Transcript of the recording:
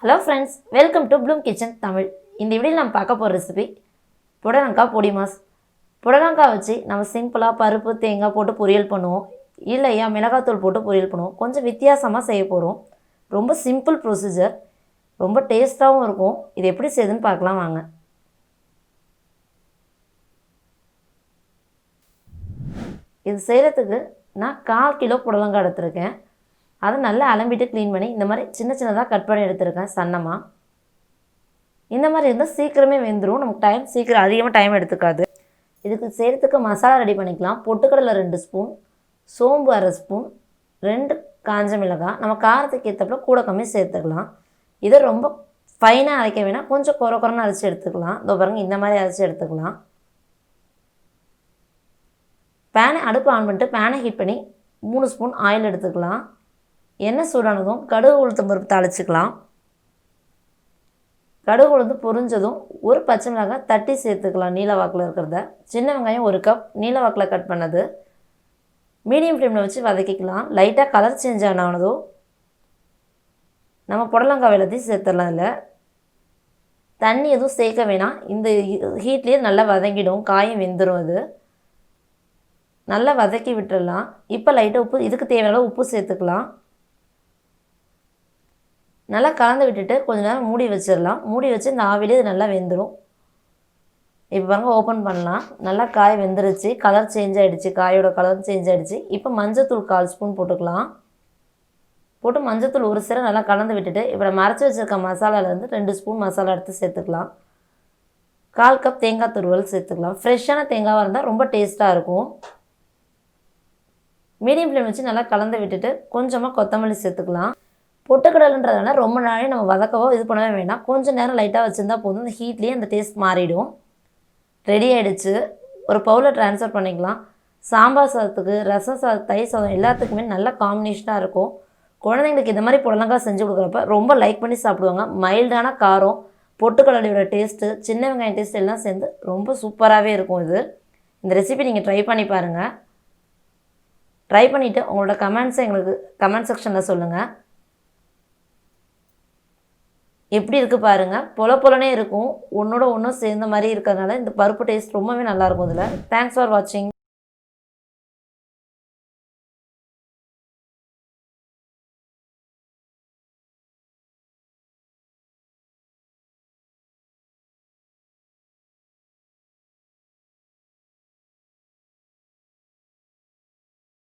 Hello friends, welcome to Bloom kitchen Tamil. இந்த வீடியோவில் நம்ம பார்க்க போகிற ரெசிபி புடலங்காய் பொடிமாஸ். புடலங்காய் வச்சு நம்ம சிம்பிளாக பருப்பு தேங்காய் போட்டு பொரியல் பண்ணுவோம், இல்லையா மிளகாத்தூள் போட்டு பொரியல் பண்ணுவோம். கொஞ்சம் வித்தியாசமாக செய்ய போகிறோம். ரொம்ப சிம்பிள் ப்ரொசீஜர், ரொம்ப டேஸ்ட்டாகவும் இருக்கும். இது எப்படி செய்யுதுன்னு பார்க்கலாம் வாங்க. இது செய்கிறதுக்கு நான் 1/4 கிலோ புடலங்காய் எடுத்துருக்கேன். அதை நல்லா அலம்பிட்டு க்ளீன் பண்ணி இந்த மாதிரி சின்ன சின்னதாக கட் பண்ணி எடுத்துருக்கேன் சன்னமாக. இந்த மாதிரி இருந்தால் சீக்கிரமே வெந்துடும், நமக்கு சீக்கிரம் அதிகமாக டைம் எடுத்துக்காது. இதுக்கு செய்கிறதுக்கு மசாலா ரெடி பண்ணிக்கலாம். பொட்டுக்கடலை 2 ஸ்பூன், சோம்பு 1/2 ஸ்பூன், 2 காஞ்ச மிளகாய். நம்ம காரத்துக்கு ஏற்றப்பல கூட கம்மி சேர்த்துக்கலாம். இதை ரொம்ப ஃபைனாக அரைக்க வேணாம், கொஞ்சம் குறைன்னு அரைச்சி எடுத்துக்கலாம். இதோ பாருங்கள், இந்த மாதிரி அரைச்சி எடுத்துக்கலாம். அடுப்பு ஆன் பண்ணிட்டு பேனை ஹீட் பண்ணி 3 ஸ்பூன் ஆயில் எடுத்துக்கலாம். எண்ணெய் சூடானதும் கடுகு உளுத்தம் பருப்பு தாளிச்சிக்கலாம். கடுகு உளுந்து பொரிஞ்சதும் ஒரு பச்சை மிளகாய் தட்டி சேர்த்துக்கலாம். நீல வாக்கில் இருக்கிறத. சின்ன வெங்காயம் 1 கப் நீல வாக்கில் கட் பண்ணது. மீடியம் ஃப்ளேமில் வச்சு வதக்கிக்கலாம். லைட்டாக கலர் சேஞ்ச் ஆனதும் நம்ம புடலங்காய் எல்லாத்தையும் சேர்த்துடலாம். இல்லை தண்ணி எதுவும் சேர்க்க வேணாம், இந்த ஹீட்லேயே நல்லா வதங்கிடும், காயும் வெந்துடும். அது நல்லா வதக்கி விட்டுடலாம். இப்போ லைட்டாக உப்பு, இதுக்கு தேவையான உப்பு சேர்த்துக்கலாம். நல்லா கலந்து விட்டுட்டு கொஞ்சம் நேரம் மூடி வச்சிடலாம். மூடி வச்சு இந்த ஆவிலே இது நல்லா வெந்துடும். இப்போ பாருங்கள், ஓப்பன் பண்ணலாம். நல்லா காய் வெந்துருச்சு, கலர் சேஞ்ச் ஆகிடுச்சு, காயோட கலர் சேஞ்ச் ஆகிடுச்சு. இப்போ மஞ்சத்தூள் 1/4 ஸ்பூன் போட்டுக்கலாம். போட்டு மஞ்சத்தூள் ஒரு சில நல்லா கலந்து விட்டுட்டு இப்போ நம்ம அரைச்சி வச்சுருக்க மசாலாலேருந்து 2 ஸ்பூன் மசாலா எடுத்து சேர்த்துக்கலாம். 1/4 கப் தேங்காய் துருவல் சேர்த்துக்கலாம். ஃப்ரெஷ்ஷான தேங்காவாக இருந்தால் ரொம்ப டேஸ்ட்டாக இருக்கும். மீடியம் ஃப்ளேம் வச்சு நல்லா கலந்து விட்டுட்டு கொஞ்சமாக கொத்தமல்லி சேர்த்துக்கலாம். பொட்டுக்கடலைன்றதுனால ரொம்ப நாளே நம்ம வதக்கவோ இது பண்ணவே வேண்டாம், கொஞ்சம் நேரம் லைட்டாக வச்சுருந்தா போதும். இந்த ஹீட்லேயே அந்த டேஸ்ட் மாறிடும். ரெடி ஆகிடுச்சு. ஒரு பவுலில் ட்ரான்ஸ்ஃபர் பண்ணிக்கலாம். சாம்பார் சாதத்துக்கு, ரசம் சாதம், தயிர் சாதம் எல்லாத்துக்குமே நல்ல காம்பினேஷனாக இருக்கும். குழந்தைங்களுக்கு இந்த மாதிரி புடலங்காய் செஞ்சு கொடுக்குறப்ப ரொம்ப லைக் பண்ணி சாப்பிடுவாங்க. மைல்டான காரம், பொட்டுக்கடலையோட டேஸ்ட்டு, சின்ன வெங்காயம் டேஸ்ட் எல்லாம் சேர்ந்து ரொம்ப சூப்பராகவே இருக்கும். இந்த ரெசிபி நீங்கள் ட்ரை பண்ணி பாருங்கள். ட்ரை பண்ணிவிட்டு உங்களோட கமெண்ட்ஸை எங்களுக்கு கமெண்ட் செக்ஷனில் சொல்லுங்கள். எப்படி இருக்குது பாருங்கள், பொலனே இருக்கும். ஒன்றோட ஒன்றும் சேர்ந்த மாதிரி இருக்கிறதுனால இந்த பருப்பு டேஸ்ட் ரொம்பவே நல்லாயிருக்கும் இதில். தேங்க்ஸ் ஃபார் வாட்சிங்.